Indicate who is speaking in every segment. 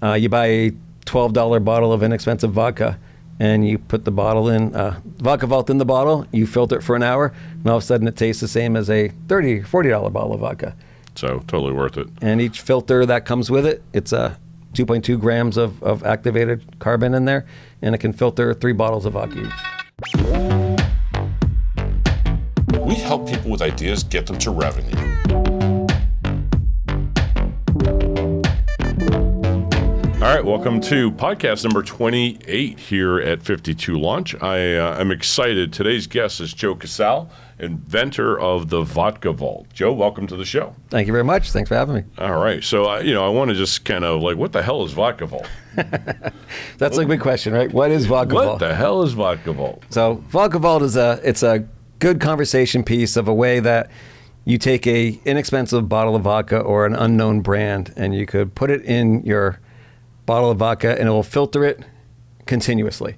Speaker 1: You buy a $12 bottle of inexpensive vodka, and you put the bottle in, Vodka Vault in the bottle, you filter it for an hour, and all of a sudden it tastes the same as a $30, $40 bottle of vodka.
Speaker 2: So totally worth it.
Speaker 1: And each filter that comes with it, it's 2.2 grams of activated carbon in there, and it can filter 3 bottles of vodka each.
Speaker 2: We help people with ideas, get them to revenue. All right, welcome to podcast number 28 here at 52 Launch. I'm excited. Today's guest is Joe Casale, inventor of the Vodka Vault. Joe, welcome to the show.
Speaker 1: Thank you very much. Thanks for having me.
Speaker 2: All right, so I want to just kind of like, what the hell is Vodka Vault?
Speaker 1: That's a big question, right? What is Vodka Vault?
Speaker 2: What the hell is Vodka Vault?
Speaker 1: So Vodka Vault is a good conversation piece of a way that you take a inexpensive bottle of vodka or an unknown brand, and you could put it in your bottle of vodka and it will filter it continuously.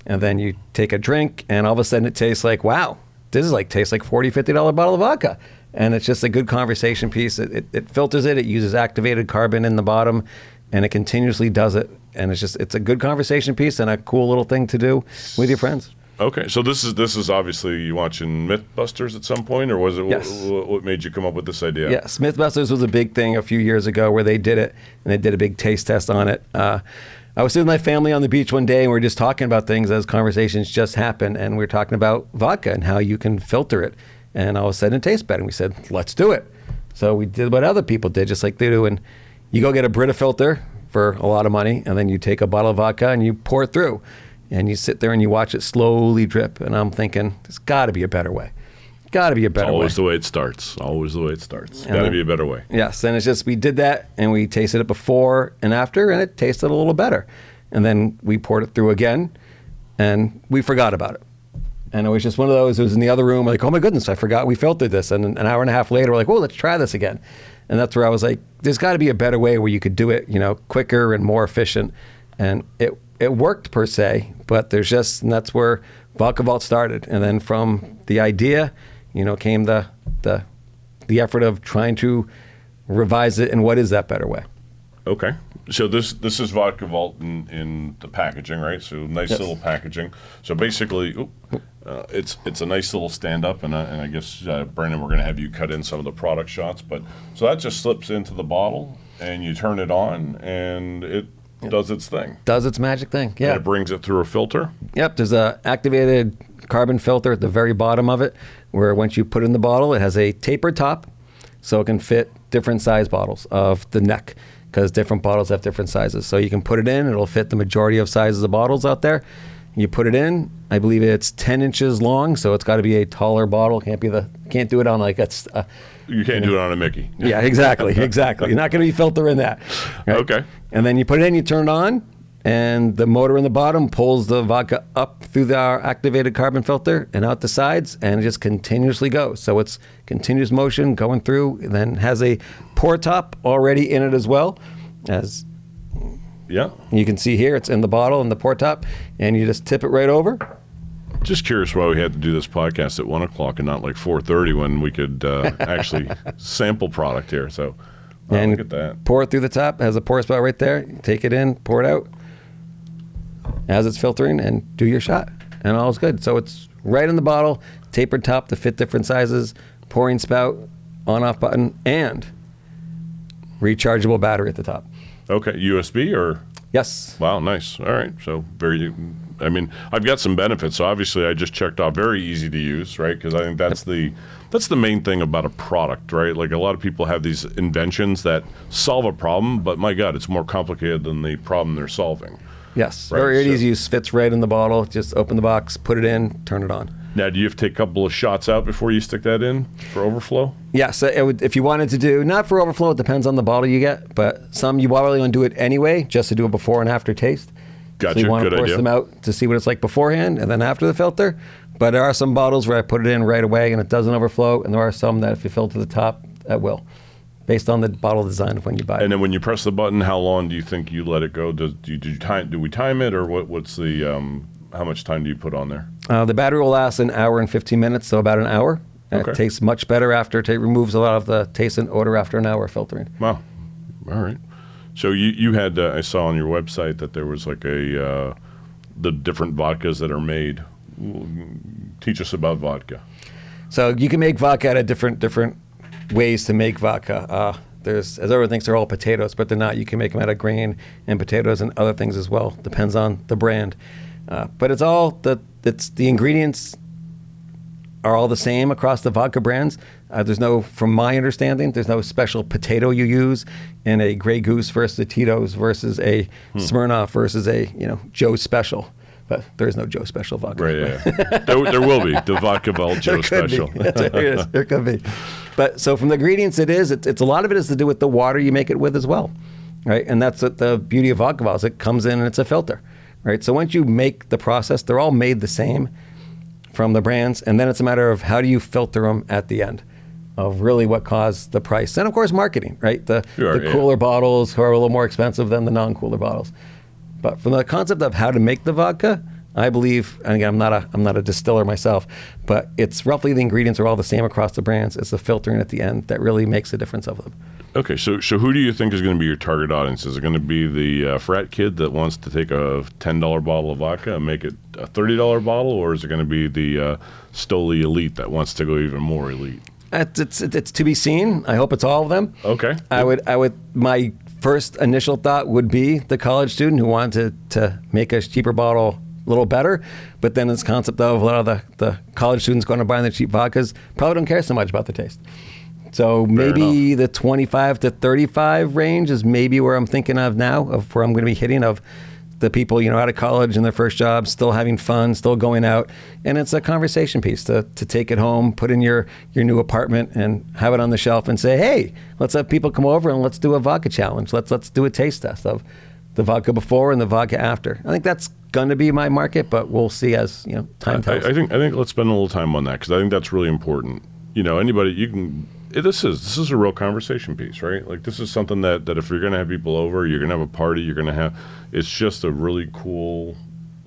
Speaker 1: And then you take a drink and all of a sudden it tastes like, wow, this is like tastes like $40, $50 bottle of vodka. And it's just a good conversation piece. It filters it. It uses activated carbon in the bottom, and it continuously does it. And it's a good conversation piece and a cool little thing to do with your friends. Okay,
Speaker 2: so this is obviously you watching Mythbusters at some point, or was it?
Speaker 1: Yes.
Speaker 2: What made you come up with this idea?
Speaker 1: Yes, Mythbusters was a big thing a few years ago where they did it, and they did a big taste test on it. I was sitting with my family on the beach one day, and we were just talking about things as conversations just happened, and we were talking about vodka and how you can filter it, and all of a sudden it tastes better, and we said, let's do it. So we did what other people did, just like they do, and you go get a Brita filter for a lot of money, and then you take a bottle of vodka and you pour it through. And you sit there and you watch it slowly drip. And I'm thinking, there's got to be a better way. Got to be a better way.
Speaker 2: Always the way it starts. Always the way it starts. Got to be a better way.
Speaker 1: Yes. And it's just, we did that and we tasted it before and after, and it tasted a little better. And then we poured it through again and we forgot about it. And it was just one of those, it was in the other room, like, oh my goodness, I forgot we filtered this. And an hour and a half later, we're like, oh, let's try this again. And that's where I was like, there's got to be a better way where you could do it, quicker and more efficient. And it worked per se, but and that's where Vodka Vault started. And then from the idea, came the effort of trying to revise it and what is that better way.
Speaker 2: Okay. So this is Vodka Vault in the packaging, right? So nice
Speaker 1: Yes.
Speaker 2: little packaging. So basically, it's a nice little stand-up, and I guess, Brandon, we're going to have you cut in some of the product shots. But so that just slips into the bottle, and you turn it on, and it does its thing.
Speaker 1: Does its magic thing, yeah.
Speaker 2: And it brings it through a filter?
Speaker 1: Yep, there's a activated carbon filter at the very bottom of it, where once you put it in the bottle, it has a tapered top, so it can fit different size bottles of the neck, because different bottles have different sizes. So you can put it in, it'll fit the majority of sizes of bottles out there. You put it in, I believe it's 10 inches long, so it's got to be a taller bottle. Can't do it on like it's.
Speaker 2: You can't do it on a Mickey.
Speaker 1: Yeah, exactly. You're not going to be filtering that. Right?
Speaker 2: Okay.
Speaker 1: And then you put it in, you turn it on, and the motor in the bottom pulls the vodka up through our activated carbon filter and out the sides, and it just continuously goes. So it's continuous motion going through, and then has a pour top already in it as well. As
Speaker 2: yeah,
Speaker 1: you can see here, it's in the bottle and the pour top, and you just tip it right over.
Speaker 2: Just curious why we had to do this podcast at 1 o'clock and not like 4:30 when we could actually sample product here. So
Speaker 1: and
Speaker 2: look at that.
Speaker 1: Pour it through the top. It has a pour spout right there. Take it in, pour it out as it's filtering, and do your shot. And all's good. So it's right in the bottle, tapered top to fit different sizes, pouring spout, on-off button, and rechargeable battery at the top.
Speaker 2: Okay, USB or?
Speaker 1: Yes.
Speaker 2: Wow, nice. All right. So I've got some benefits. So obviously I just checked off very easy to use, right? Because I think that's the main thing about a product, right? Like a lot of people have these inventions that solve a problem, but my God, it's more complicated than the problem they're solving.
Speaker 1: Yes,
Speaker 2: right?
Speaker 1: Very easy use, fits right in the bottle. Just open the box, put it in, turn it on.
Speaker 2: Now, do you have to take a couple of shots out before you stick that in for overflow?
Speaker 1: Yes, if you wanted to do, not for overflow, it depends on the bottle you get, but some you probably want to do it anyway, just to do a before and after taste.
Speaker 2: Gotcha,
Speaker 1: so you want
Speaker 2: good
Speaker 1: to force
Speaker 2: idea.
Speaker 1: them out to see what it's like beforehand and then after the filter. But there are some bottles where I put it in right away and it doesn't overflow, and there are some that if you fill to the top, that will, based on the bottle design of when you buy it.
Speaker 2: And then when you press the button, how long do you think you let it go? Do we time it, or what's the how much time do you put on there?
Speaker 1: The battery will last an hour and 15 minutes, so about an hour.
Speaker 2: Okay.
Speaker 1: It tastes much better after it removes a lot of the taste and odor after an hour of filtering.
Speaker 2: Wow. All right. So you had I saw on your website that there was like the different vodkas that are made. Teach us about vodka.
Speaker 1: So you can make vodka out of different ways to make vodka. As everyone thinks they're all potatoes, but they're not. You can make them out of grain and potatoes and other things as well. Depends on the brand. But the ingredients are all the same across the vodka brands. From my understanding, there's no special potato you use in a Grey Goose versus a Tito's versus a Smirnoff versus a Joe Special. But there is no Joe Special vodka.
Speaker 2: Right, yeah. there will be the Vodka Vault Joe Special.
Speaker 1: There could be. But so from the ingredients, it's a lot of it is to do with the water you make it with as well, right? And that's what the beauty of Vodka Vault is. It comes in and it's a filter, right? So once you make the process, they're all made the same from the brands, and then it's a matter of how do you filter them at the end of really what caused the price. And of course, marketing, right? The cooler bottles who are a little more expensive than the non-cooler bottles. But from the concept of how to make the vodka, I believe, and again, I'm not a distiller myself, but it's roughly the ingredients are all the same across the brands. It's the filtering at the end that really makes the difference of them.
Speaker 2: Okay, so who do you think is going to be your target audience? Is it going to be the frat kid that wants to take a $10 bottle of vodka and make it a $30 bottle, or is it going to be the Stoli elite that wants to go even more elite?
Speaker 1: It's to be seen. I hope it's all of them.
Speaker 2: Okay.
Speaker 1: I would. My first initial thought would be the college student who wanted to make a cheaper bottle a little better, but then this concept of a lot of the college students going to buy the cheap vodkas probably don't care so much about the taste. So maybe the 25 to 35 range is maybe where I'm thinking of now, of where I'm going to be hitting, of the people, out of college in their first job, still having fun, still going out. And it's a conversation piece to take it home, put in your new apartment and have it on the shelf and say, hey, let's have people come over and let's do a vodka challenge. Let's do a taste test of the vodka before and the vodka after. I think that's going to be my market, but we'll see as time tells.
Speaker 2: I think let's spend a little time on that, because I think that's really important. Anybody, you can... This is a real conversation piece, right? Like, this is something that if you're going to have people over, you're going to have a party, you're going to have, it's just a really cool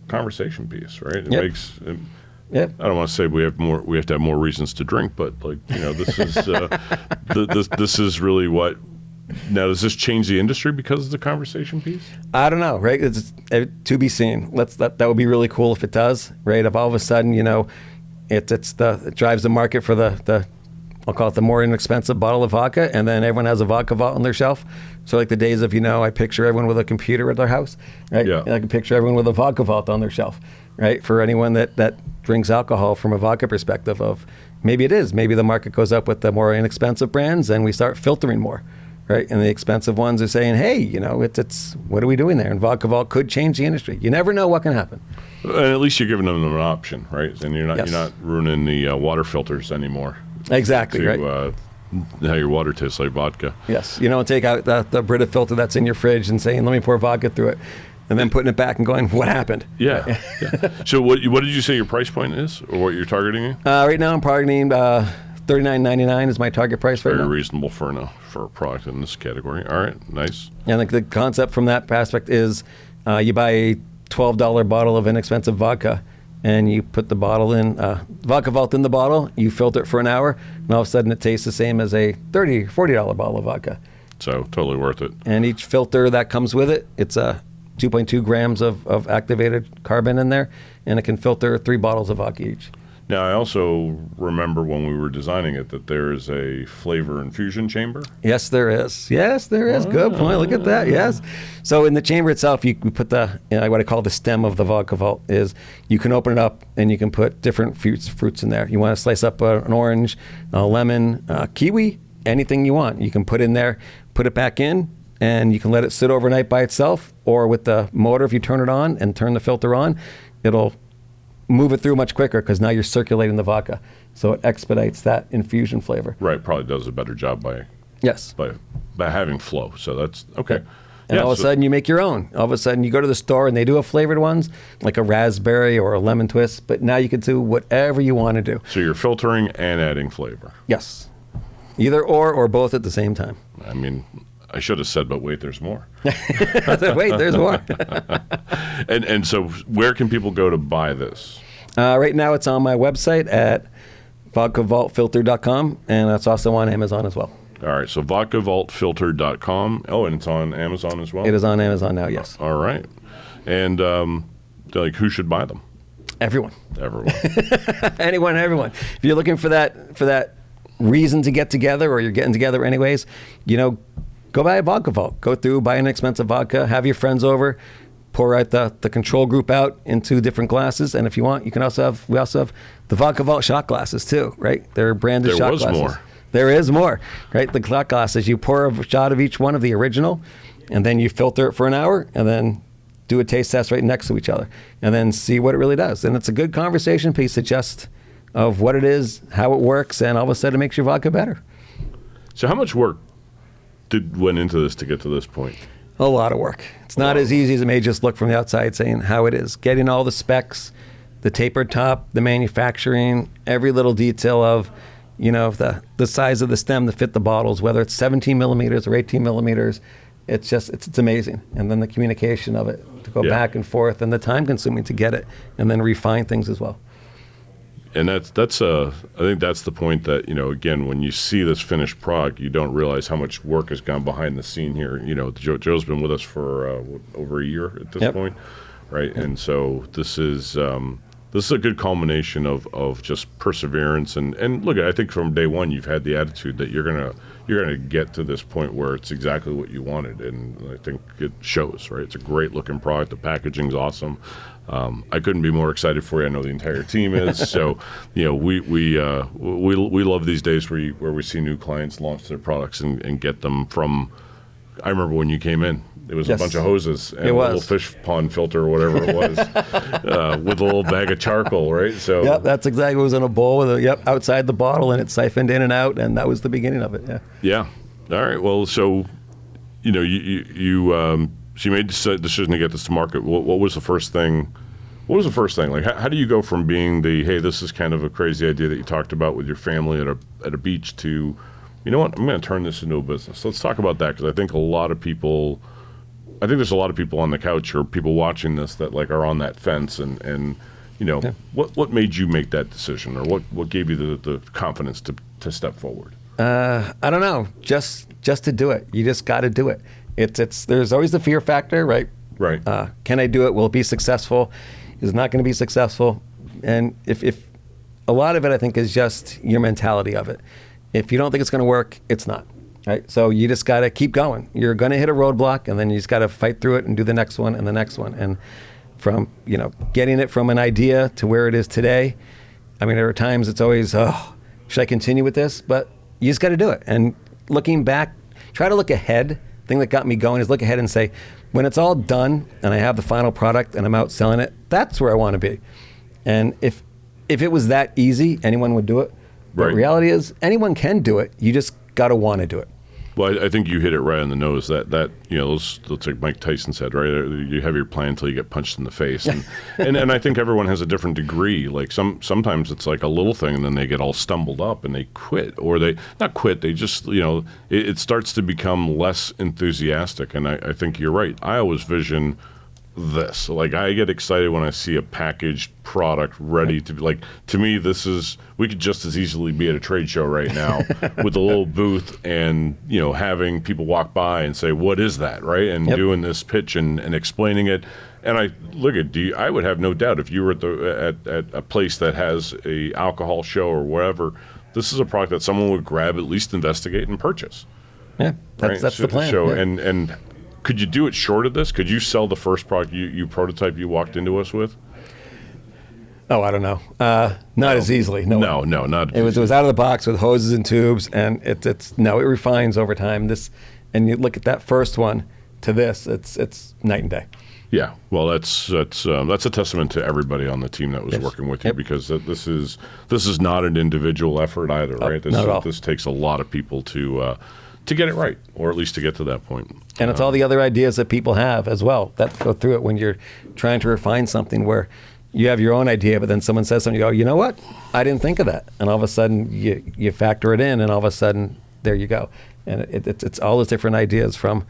Speaker 2: conversation piece, right? It makes, I don't want to say we have to have more reasons to drink, but this is this is really what. Now, does this change the industry because of the conversation piece?
Speaker 1: I don't know, right? It's to be seen. That would be really cool if it does, right? If all of a sudden, it drives the market for the I'll call it the more inexpensive bottle of vodka, and then everyone has a Vodka Vault on their shelf. So like the days of, I picture everyone with a computer at their house, right?
Speaker 2: Yeah.
Speaker 1: And I can picture everyone with a Vodka Vault on their shelf, right? For anyone that drinks alcohol from a vodka perspective of, maybe the market goes up with the more inexpensive brands and we start filtering more, right? And the expensive ones are saying, hey, it's what are we doing there? And Vodka Vault could change the industry. You never know what can happen.
Speaker 2: And at least you're giving them an option, right? And you're not ruining the water filters anymore.
Speaker 1: Exactly, right.
Speaker 2: How your water tastes like vodka.
Speaker 1: Yes. You don't take out the Brita filter that's in your fridge and saying, let me pour vodka through it, and then putting it back and going, what happened?
Speaker 2: Yeah. So what did you say your price point is, or what you're targeting?
Speaker 1: Right now I'm targeting $39.99 is my target price right now.
Speaker 2: Very reasonable for a product in this category. All right, nice.
Speaker 1: And the concept from that aspect is you buy a $12 bottle of inexpensive vodka, and you put the bottle in, Vodka Vault in the bottle, you filter it for an hour, and all of a sudden it tastes the same as a $30, $40 bottle of vodka.
Speaker 2: So totally worth it.
Speaker 1: And each filter that comes with it, it's 2.2 grams of activated carbon in there, and it can filter 3 bottles of vodka each.
Speaker 2: Now, I also remember when we were designing it that there is a flavor infusion chamber.
Speaker 1: Yes, there is. Good point. Look at that. Yes. So in the chamber itself, you put what I call the stem of the Vodka Vault is you can open it up and you can put different fruits in there. You want to slice up an orange, a lemon, kiwi, anything you want. You can put in there, put it back in, and you can let it sit overnight by itself, or with the motor, if you turn it on and turn the filter on, it'll move it through much quicker because now you're circulating the vodka. So it expedites that infusion flavor.
Speaker 2: Right, probably does a better job by having flow. So that's okay.
Speaker 1: And all of a sudden you make your own. All of a sudden you go to the store and they do have flavored ones, like a raspberry or a lemon twist, but now you can do whatever you want to do.
Speaker 2: So you're filtering and adding flavor.
Speaker 1: Yes. Either or both at the same time.
Speaker 2: I mean, I should have said, but wait, there's more.
Speaker 1: Wait, there's more.
Speaker 2: And so where can people go to buy this?
Speaker 1: Right now it's on my website at vodkavaultfilter.com, and it's also on Amazon as well.
Speaker 2: All right, so vodkavaultfilter.com. Oh, and it's on Amazon as well?
Speaker 1: It is on Amazon now, yes.
Speaker 2: All right. And like, who should buy them?
Speaker 1: Everyone.
Speaker 2: Everyone.
Speaker 1: Anyone, everyone. If you're looking for that reason to get together, or you're getting together anyways, go buy a Vodka Vault. Go through, buy an expensive vodka, have your friends over, pour out the control group out into different glasses, and if you want, we also have the Vodka Vault shot glasses too, right? They're branded shot glasses.
Speaker 2: There was more.
Speaker 1: There is more, right? The shot glasses, you pour a shot of each one of the original, and then you filter it for an hour, and then do a taste test right next to each other, and then see what it really does. And it's a good conversation piece of what it is, how it works, and all of a sudden it makes your vodka better.
Speaker 2: So how much work went into this to get to this point?
Speaker 1: A lot of work. It's not as easy as it may just look from the outside saying how it is. Getting all the specs, the tapered top, the manufacturing, every little detail of, the size of the stem to fit the bottles, whether it's 17 millimeters or 18 millimeters. It's amazing. And then the communication of it, to go back and forth, and the time consuming to get it, and then refine things as well.
Speaker 2: And I think that's the point that, again, when you see this finished product, you don't realize how much work has gone behind the scene here. Joe's been with us for over a year at this point, right? Yep. And so this is a good culmination of just perseverance. And look, I think from day one you've had the attitude that you're gonna get to this point where it's exactly what you wanted, and I think it shows, right? It's a great looking product. The packaging's awesome. I couldn't be more excited for you. I know the entire team is. So, we love these days where we see new clients launch their products and get them from. I remember when you came in, it was a bunch of hoses and a little fish pond filter or whatever it was, with a little bag of charcoal, right? So
Speaker 1: that's exactly. It was in a bowl with outside the bottle, and it siphoned in and out, and that was the beginning of it. Yeah.
Speaker 2: Yeah. All right. Well, so you made the decision to get this to market. What was the first thing? Like, how do you go from being hey, this is kind of a crazy idea that you talked about with your family at a beach to, you know what, I'm going to turn this into a business. Let's talk about that, because I think there's a lot of people on the couch or people watching this that are on that fence, and what made you make that decision, or what gave you the confidence to step forward?
Speaker 1: I don't know, just to do it. You just got to do it. There's always the fear factor, right?
Speaker 2: Right.
Speaker 1: Can I do it? Will it be successful? Is it not going to be successful? And if a lot of it, I think, is just your mentality of it. If you don't think it's going to work, it's not. Right? So you just got to keep going. You're going to hit a roadblock, and then you just got to fight through it and do the next one and the next one. And from getting it from an idea to where it is today, I mean, there are times it's always, should I continue with this? But you just got to do it. And looking back, try to look ahead. The thing that got me going is look ahead and say, when it's all done and I have the final product and I'm out selling it, that's where I want to be. And if it was that easy, anyone would do it. But the reality is, anyone can do it. You just got to want to do it.
Speaker 2: Well, I think you hit it right on the nose. That those like Mike Tyson said, right? You have your plan until you get punched in the face, and I think everyone has a different degree. Like sometimes it's like a little thing, and then they get all stumbled up and they quit, or they not quit. They just it starts to become less enthusiastic. And I think you're right. I always vision this. Like, I get excited when I see a packaged product ready to be, to me, we could just as easily be at a trade show right now with a little booth and, having people walk by and say, what is that, right? And doing this pitch and explaining it. And I would have no doubt if you were at a place that has a alcohol show or whatever, this is a product that someone would grab, at least investigate and purchase.
Speaker 1: Yeah, that's the plan.
Speaker 2: So,
Speaker 1: yeah.
Speaker 2: And could you do it short of this? Could you sell the first product you prototype you walked into us with?
Speaker 1: Oh, I don't know. Not as easily.
Speaker 2: No, not.
Speaker 1: It was out of the box with hoses and tubes, and it refines over time. And you look at that first one to this, it's night and day.
Speaker 2: Yeah, well, that's a testament to everybody on the team that was working with you, because this is not an individual effort either, right?
Speaker 1: Not at all.
Speaker 2: This takes a lot of people to get it right, or at least to get to that point.
Speaker 1: And it's all the other ideas that people have as well that go through it when you're trying to refine something where you have your own idea, but then someone says something, you go, you know what? I didn't think of that. And all of a sudden you factor it in, and all of a sudden there you go. And it's all those different ideas from,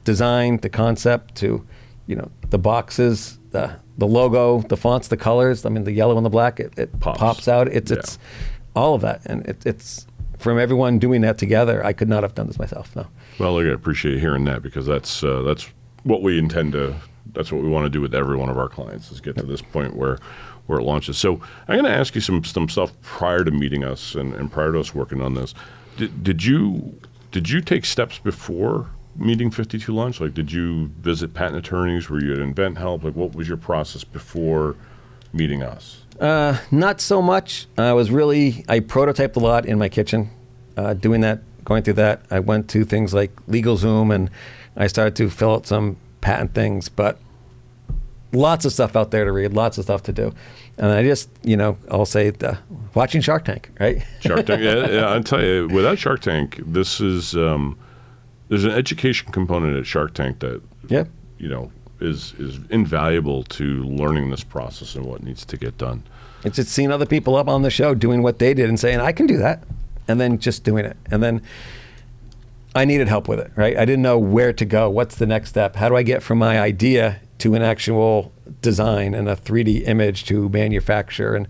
Speaker 1: design, the concept to, the boxes, the logo, the fonts, the colors. I mean, the yellow and the black, it pops out. It's all of that. And it's from everyone doing that together, I could not have done this myself. No.
Speaker 2: Well, look, I appreciate hearing that, because that's what we intend to. That's what we want to do with every one of our clients, is get to this point where it launches. So I'm going to ask you some stuff prior to meeting us and prior to us working on this. Did you take steps before meeting 52 Launch? Like, did you visit patent attorneys? Were you at Invent Help? Like, what was your process before meeting us?
Speaker 1: Not so much. I prototyped a lot in my kitchen, going through that. I went to things like LegalZoom, and I started to fill out some patent things, but lots of stuff out there to read, lots of stuff to do. And I just, I'll say watching Shark Tank, right?
Speaker 2: Shark Tank, yeah, I'll tell you, without Shark Tank, this is, there's an education component at Shark Tank that, is invaluable to learning this process and what needs to get done.
Speaker 1: It's just seeing other people up on the show doing what they did and saying, I can do that. And then just doing it. And then I needed help with it, right? I didn't know where to go. What's the next step? How do I get from my idea to an actual design and a 3D image to manufacture? And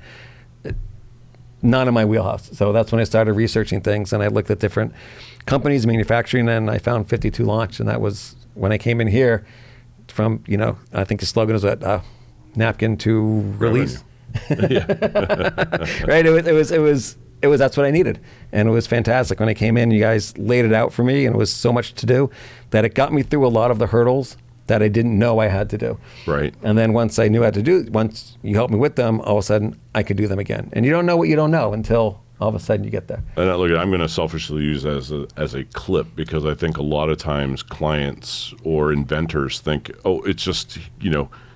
Speaker 1: none in my wheelhouse. So that's when I started researching things, and I looked at different companies manufacturing, and I found 52 Launch. And that was when I came in here from, I think the slogan is that napkin to release. Right? It was that's what I needed, and it was fantastic. When I came in, you guys laid it out for me, and it was so much to do that it got me through a lot of the hurdles that I didn't know I had to do.
Speaker 2: Right.
Speaker 1: And then once I knew how to do, once you helped me with them, all of a sudden I could do them again. And you don't know what you don't know until all of a sudden you get there.
Speaker 2: And look, I'm going to selfishly use that as a clip, because I think a lot of times clients or inventors think, oh, it's just,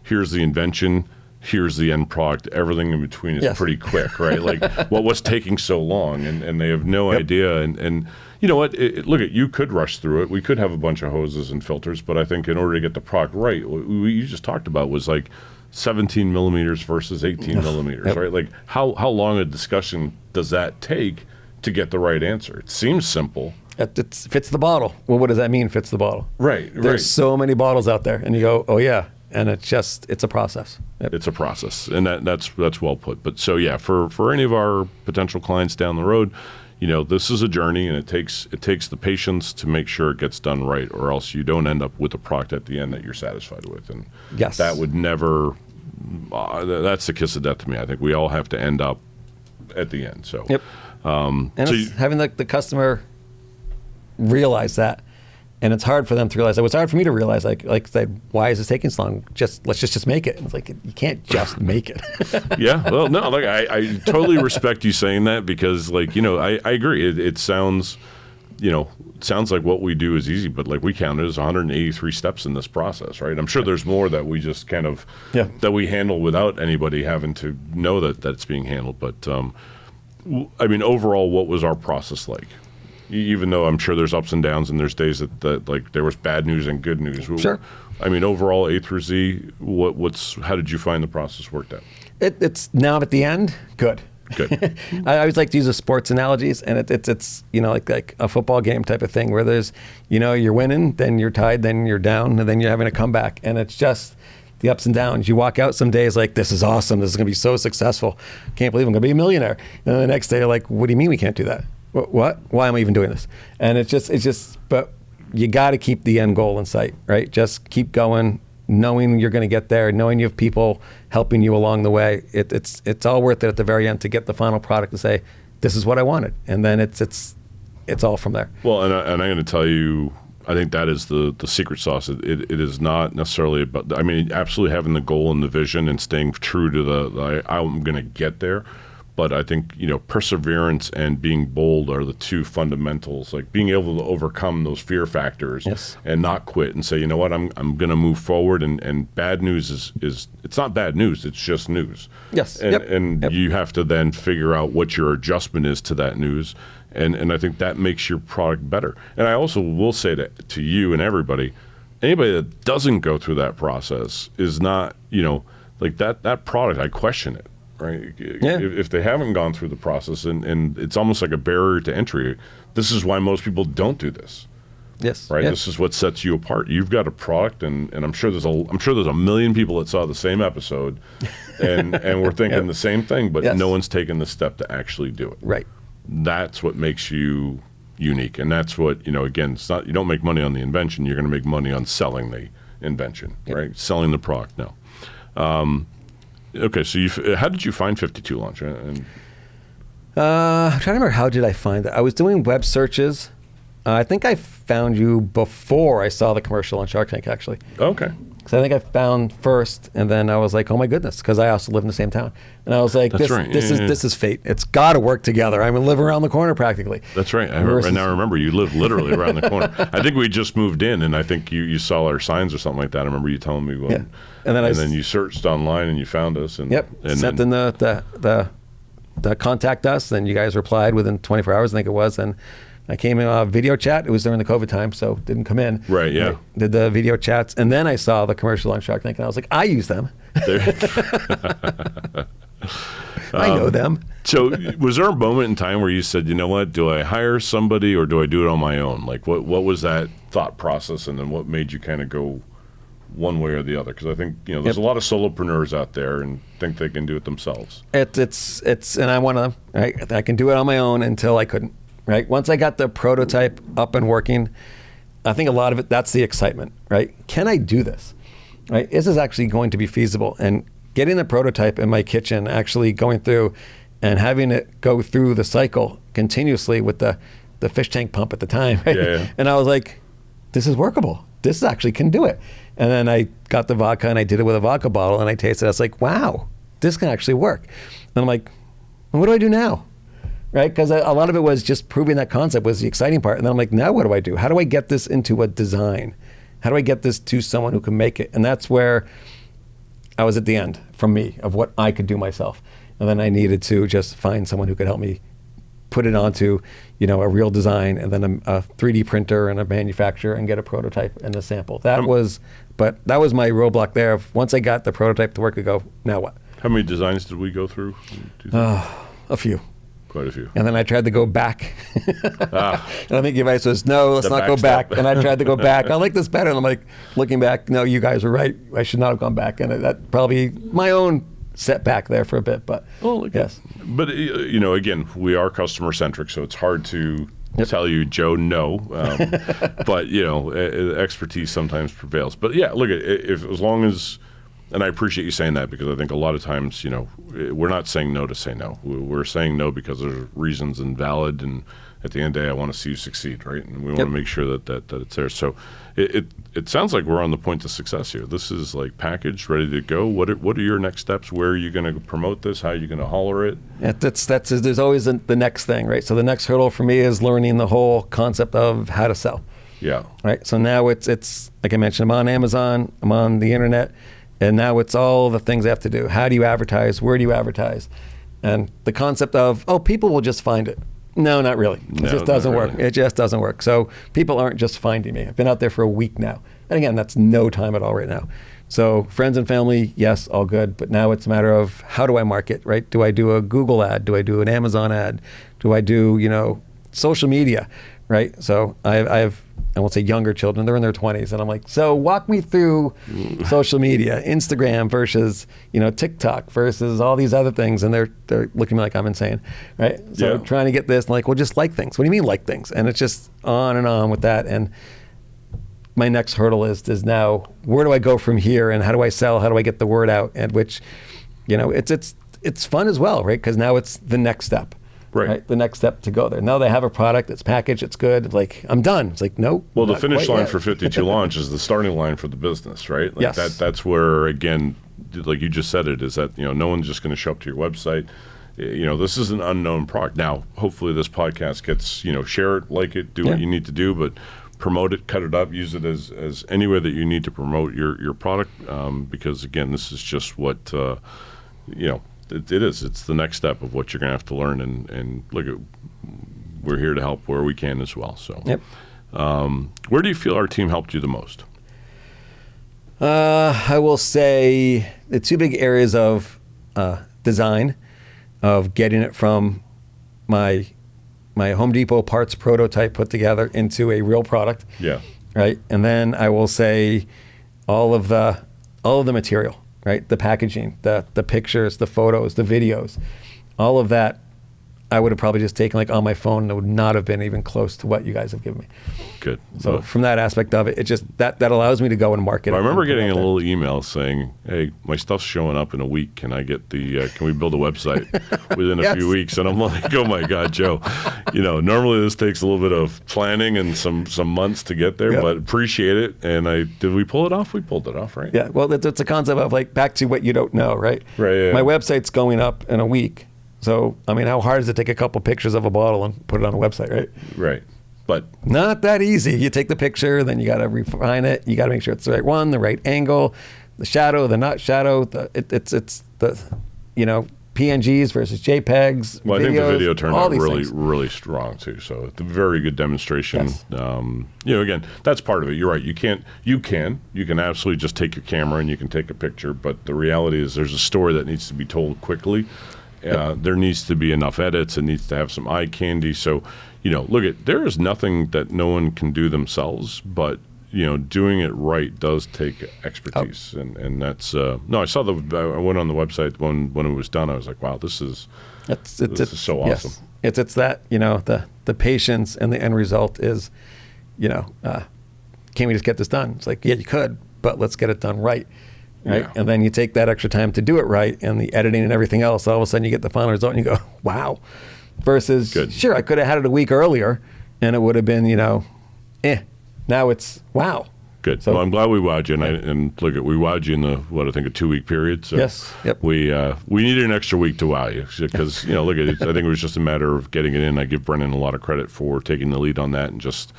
Speaker 2: here's the invention, here's the end product. Everything in between is pretty quick, right? Like, what's taking so long? And they have no idea. And you know what? Look, you could rush through it. We could have a bunch of hoses and filters, but I think in order to get the product right, what you just talked about was like 17 millimeters versus 18 millimeters, right? Like, how long a discussion does that take to get the right answer? It seems simple.
Speaker 1: It fits the bottle. Well, what does that mean, fits the bottle?
Speaker 2: Right.
Speaker 1: There's so many bottles out there, and you go, oh yeah. And it's a process.
Speaker 2: It's a process, and that's well put. But so yeah, for any of our potential clients down the road, this is a journey, and it takes the patience to make sure it gets done right, or else you don't end up with a product at the end that you're satisfied with. And that would never. That's the kiss of death to me. I think we all have to end up at the end. So
Speaker 1: and having the customer realize that. And it's hard for them to realize. It was hard for me to realize. Like said, why is this taking so long? Let's just make it. And it's like, you can't just make it.
Speaker 2: Yeah. Well, no. Like I totally respect you saying that, because I agree. It sounds, sounds like what we do is easy, but like we counted as 183 steps in this process, right? I'm sure there's more that we just kind of that we handle without anybody having to know that it's being handled. But overall, what was our process like? Even though I'm sure there's ups and downs, and there's days that like there was bad news and good news.
Speaker 1: Sure.
Speaker 2: Overall, A through Z, how did you find the process worked out?
Speaker 1: It's now at the end, good.
Speaker 2: Good.
Speaker 1: I always like to use sports analogies, and it's like a football game type of thing, where there's you're winning, then you're tied, then you're down, and then you're having a comeback, and it's just the ups and downs. You walk out some days like, this is awesome, this is going to be so successful, can't believe I'm going to be a millionaire, and then the next day you're like, what do you mean we can't do that? What? Why am I even doing this? And it's just, but you got to keep the end goal in sight, right? Just keep going, knowing you're going to get there, knowing you have people helping you along the way. It's all worth it at the very end to get the final product to say, this is what I wanted. And then it's all from there.
Speaker 2: Well, and I'm going to tell you, I think that is the secret sauce. It is not necessarily about, absolutely having the goal and the vision and staying true to I'm going to get there. But I think, perseverance and being bold are the two fundamentals, like being able to overcome those fear factors and not quit and say, you know what, I'm going to move forward. And bad news is it's not bad news, it's just news.
Speaker 1: Yes.
Speaker 2: And you have to then figure out what your adjustment is to that news. And I think that makes your product better. And I also will say to you and anybody that doesn't go through that process is not, like that product, I question it. Right?
Speaker 1: Yeah.
Speaker 2: If they haven't gone through the process, and it's almost like a barrier to entry. This is why most people don't do this.
Speaker 1: Yes.
Speaker 2: Right.
Speaker 1: Yeah.
Speaker 2: This is what sets you apart. You've got a product, and I'm sure there's a million people that saw the same episode, and we're thinking the same thing, but no one's taken the step to actually do it.
Speaker 1: Right.
Speaker 2: that's what makes you unique. And that's what, again, it's not, you don't make money on the invention. You're going to make money on selling the invention, right? Selling the product. No. Okay. So how did you find 52 Launch? And
Speaker 1: I'm trying to remember, how did I find that? I was doing web searches. I think I found you before I saw the commercial on Shark Tank, actually.
Speaker 2: Okay.
Speaker 1: Because I think I found first, and then I was like, oh my goodness, because I also live in the same town. And I was like,
Speaker 2: That's right.
Speaker 1: this is fate. It's got to work together. I live around the corner practically.
Speaker 2: That's right. I remember you live literally around the corner. I think we just moved in, and I think you saw our signs or something like that. I remember you telling me.
Speaker 1: Yeah. And then
Speaker 2: you searched online and you found us. And,
Speaker 1: yep.
Speaker 2: And
Speaker 1: sent in the contact us, and you guys replied within 24 hours, I think it was. And I came in video chat. It was during the COVID time, so didn't come in.
Speaker 2: Right, yeah.
Speaker 1: I did the video chats, and then I saw the commercial on Shark Tank, and I was like, I use them. I know them.
Speaker 2: So was there a moment in time where you said, you know what, do I hire somebody or do I do it on my own? Like, what was that thought process, and then what made you kind of go one way or the other? Because I think, there's a lot of solopreneurs out there and think they can do it themselves.
Speaker 1: It's and I'm one of them. Right? I can do it on my own until I couldn't. Right. Once I got the prototype up and working, I think a lot of it, that's the excitement, right? Can I do this? Right? Is this actually going to be feasible? And getting the prototype in my kitchen, actually going through and having it go through the cycle continuously with the fish tank pump at the time. Right?
Speaker 2: Yeah.
Speaker 1: And I was like, this is workable. This actually can do it. And then I got the vodka and I did it with a vodka bottle and I tasted it. I was like, wow, this can actually work. And I'm like, well, what do I do now? Right? Because a lot of it was just proving that concept was the exciting part. And then I'm like, now what do I do? How do I get this into a design? How do I get this to someone who can make it? And that's where I was at the end from me of what I could do myself. And then I needed to just find someone who could help me put it onto, a real design, and then a 3D printer and a manufacturer and get a prototype and a sample. That was my roadblock there. Once I got the prototype to work, I go, now what?
Speaker 2: How many designs did we go through?
Speaker 1: A few.
Speaker 2: Quite a few.
Speaker 1: And then I tried to go back. And I think your advice was, no, let's not go back. And I tried to go back. I like this better. And I'm like, looking back, no, you guys were right. I should not have gone back. And that probably my own setback there for a bit. But yes.
Speaker 2: But, again, we are customer centric, so it's hard to tell you, Joe, no. But, expertise sometimes prevails. But, yeah, look, if as long as... And I appreciate you saying that, because I think a lot of times, we're not saying no to say no. We're saying no because there's reasons and valid, and at the end of the day, I want to see you succeed, right? And we want to make sure that it's there. So it sounds like we're on the point to success here. This is like packaged, ready to go. What are your next steps? Where are you going to promote this? How are you going to holler it?
Speaker 1: There's always the next thing, right? So the next hurdle for me is learning the whole concept of how to sell.
Speaker 2: Yeah.
Speaker 1: Right. So now it's like I mentioned, I'm on Amazon, I'm on the internet. And now it's all the things I have to do. How do you advertise? Where do you advertise? And the concept of, people will just find it. No, not really. It just doesn't work. It just doesn't work. So people aren't just finding me. I've been out there for a week now. And again, that's no time at all right now. So friends and family, yes, all good. But now it's a matter of, how do I market, right? Do I do a Google ad? Do I do an Amazon ad? Do I do, social media, right? So I won't say younger children, they're in their 20s. And I'm like, so walk me through social media, Instagram versus, TikTok versus all these other things. And they're looking at me like I'm insane, right? So trying to get this, like, well, just like things. What do you mean like things? And it's just on and on with that. And my next hurdle is now, where do I go from here? And how do I sell? How do I get the word out? And which, it's fun as well, right? Because now it's the next step. Right. The next step to go there. Now they have a product, it's packaged, it's good. Like, I'm done. It's like, no.
Speaker 2: Well, the finish line for 52 Launch is the starting line for the business, right? Like
Speaker 1: yes.
Speaker 2: That's where, again, like you just said it, is that, no one's just going to show up to your website. This is an unknown product. Now, hopefully this podcast gets, share it, like it, do what you need to do, but promote it, cut it up, use it as any way that you need to promote your product, because, again, this is just what, It is. It's the next step of what you're going to have to learn, and look at. We're here to help where we can as well. So, where do you feel our team helped you the most?
Speaker 1: I will say the two big areas of design, of getting it from my Home Depot parts prototype put together into a real product.
Speaker 2: Yeah.
Speaker 1: Right, and then I will say all of the material. Right, the packaging, the pictures, the photos, the videos, all of that. I would have probably just taken like on my phone, and it would not have been even close to what you guys have given me.
Speaker 2: Good.
Speaker 1: So from that aspect of it, it just that allows me to go and market.
Speaker 2: I remember getting a little email saying, "Hey, my stuff's showing up in a week. Can I get the? Can we build a website within a few weeks?" And I'm like, "Oh my God, Joe! Normally this takes a little bit of planning and some months to get there, but appreciate it." And did we pull it off? We pulled it off, right?
Speaker 1: Yeah. Well, it's a concept of like back to what you don't know, right?
Speaker 2: Right. Yeah.
Speaker 1: My website's going up in a week. So, I mean, how hard is it to take a couple pictures of a bottle and put it on a website, right?
Speaker 2: Right. But
Speaker 1: not that easy. You take the picture, then you got to refine it. You got to make sure it's the right one, the right angle, the shadow, the not shadow. It's the, PNGs versus JPEGs.
Speaker 2: Well,
Speaker 1: videos,
Speaker 2: I think the video turned out really,
Speaker 1: things.
Speaker 2: really strong too. So it's a very good demonstration.
Speaker 1: Yes.
Speaker 2: Again, that's part of it. You're right. You can absolutely just take your camera and you can take a picture. But the reality is there's a story that needs to be told quickly. There needs to be enough edits. It needs to have some eye candy. So, there is nothing that no one can do themselves, but doing it right does take expertise, and that's no. I went on the website when it was done. I was like, wow, this is so awesome.
Speaker 1: Yes. It's that the patience and the end result is, can we just get this done? It's like, yeah, you could, but let's get it done right. Right. Yeah. And then you take that extra time to do it right, and the editing and everything else, all of a sudden you get the final result and you go, wow. Versus, sure, I could have had it a week earlier and it would have been, Now it's, wow.
Speaker 2: Good.
Speaker 1: So,
Speaker 2: well, I'm glad we wowed you. And we wowed you in a 2-week period. So
Speaker 1: yes. Yep.
Speaker 2: We needed an extra week to wow you because, I think it was just a matter of getting it in. I give Brennan a lot of credit for taking the lead on that and just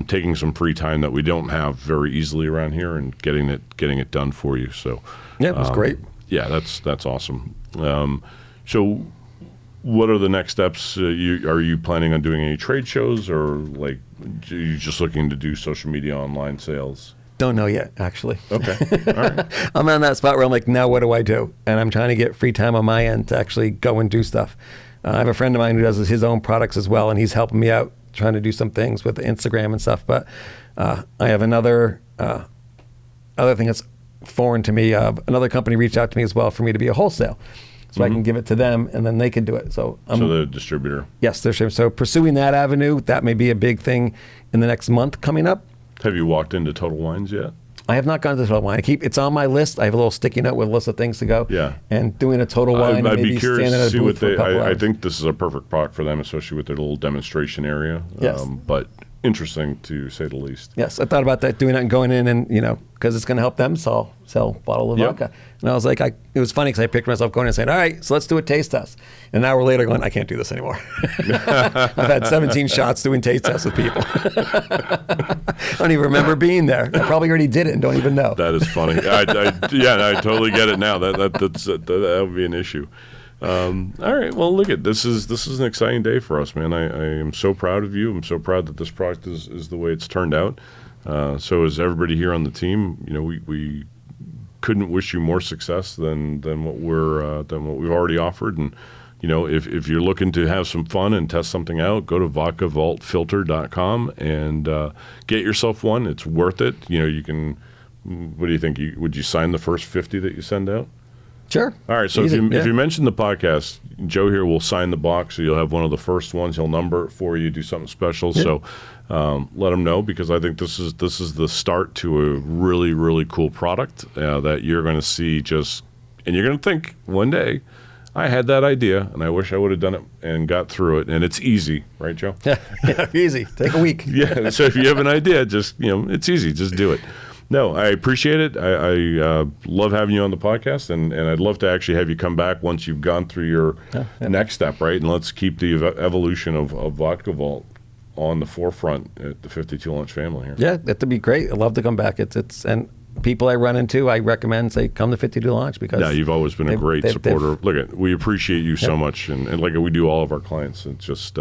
Speaker 2: taking some free time that we don't have very easily around here and getting it done for you. So
Speaker 1: yeah, it was great.
Speaker 2: Yeah, that's awesome. So what are the next steps? Are you planning on doing any trade shows, or like are you just looking to do social media online sales?
Speaker 1: Don't know yet, actually.
Speaker 2: Okay. All right.
Speaker 1: I'm on that spot where I'm like, now what do I do? And I'm trying to get free time on my end to actually go and do stuff. I have a friend of mine who does his own products as well, and he's helping me out trying to do some things with Instagram and stuff. But I have another thing that's foreign to me. Another company reached out to me as well for me to be a wholesale. So I can give it to them, and then they can do it. So
Speaker 2: the distributor.
Speaker 1: Yes, so pursuing that avenue, that may be a big thing in the next month coming up.
Speaker 2: Have you walked into Total Wines yet?
Speaker 1: I have not gone to Total Wine. It's on my list. I have a little sticky note with a list of things to go.
Speaker 2: Yeah.
Speaker 1: And doing a Total Wine.
Speaker 2: I'd be curious to see what they. I
Speaker 1: hours.
Speaker 2: think this is a perfect product for them, especially with their little demonstration area.
Speaker 1: Yes.
Speaker 2: But interesting to say the least.
Speaker 1: Yes, I thought about that, doing that and going in and, because it's going to help them sell a bottle of vodka. And I was like, it was funny because I picked myself going and saying, all right, so let's do a taste test. And an hour later going, I can't do this anymore. I've had 17 shots doing taste tests with people. I don't even remember being there. I probably already did it and don't even know.
Speaker 2: That is funny. I totally get it now. That would be an issue. All right. Well, look at this is an exciting day for us, man. I am so proud of you. I'm so proud that this product is the way it's turned out. So is everybody here on the team. We couldn't wish you more success than what we've already offered. And if you're looking to have some fun and test something out, go to vodkavaultfilter.com and get yourself one. It's worth it. You can. What do you think? Would you sign the first 50 that you send out?
Speaker 1: Sure.
Speaker 2: All right. So if you mention the podcast, Joe here will sign the box. So you'll have one of the first ones. He'll number it for you, do something special. Yeah. So let him know, because I think this is the start to a really, really cool product that you're going to see and you're going to think one day, I had that idea and I wish I would have done it and got through it. And it's easy, right, Joe?
Speaker 1: Yeah, easy. Take a week.
Speaker 2: Yeah. So if you have an idea, just, it's easy. Just do it. No, I appreciate it. I love having you on the podcast, and I'd love to actually have you come back once you've gone through your next step, right? And let's keep the evolution of Vodka Vault on the forefront at the 52 Lunch family here.
Speaker 1: Yeah, that'd be great. I'd love to come back. And people I run into, I recommend come to 52 Lunch because
Speaker 2: you've always been a great supporter. We appreciate you so much, and like we do all of our clients. It's just.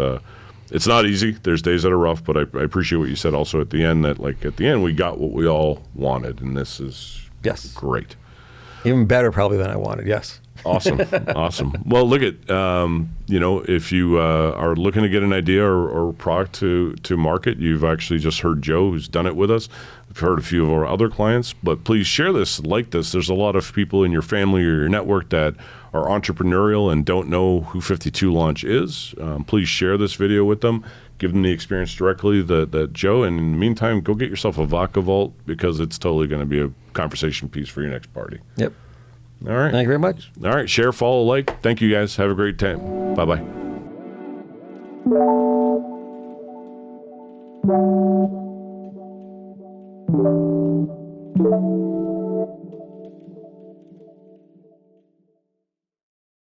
Speaker 2: It's not easy. There's days that are rough, but I appreciate what you said also at the end, that at the end we got what we all wanted, and this is great.
Speaker 1: Even better probably than I wanted, yes.
Speaker 2: Awesome. Well, look at, if you are looking to get an idea or product to market, you've actually just heard Joe, who's done it with us. I've heard a few of our other clients, but please share this, like this. There's a lot of people in your family or your network that are entrepreneurial and don't know who 52 Launch is. Please share this video with them. Give them the experience directly that Joe, and in the meantime, go get yourself a Vodka Vault, because it's totally going to be a conversation piece for your next party.
Speaker 1: Yep.
Speaker 2: All right.
Speaker 1: Thank you very much.
Speaker 2: All right. Share, follow, like. Thank you, guys. Have a great time. Bye-bye.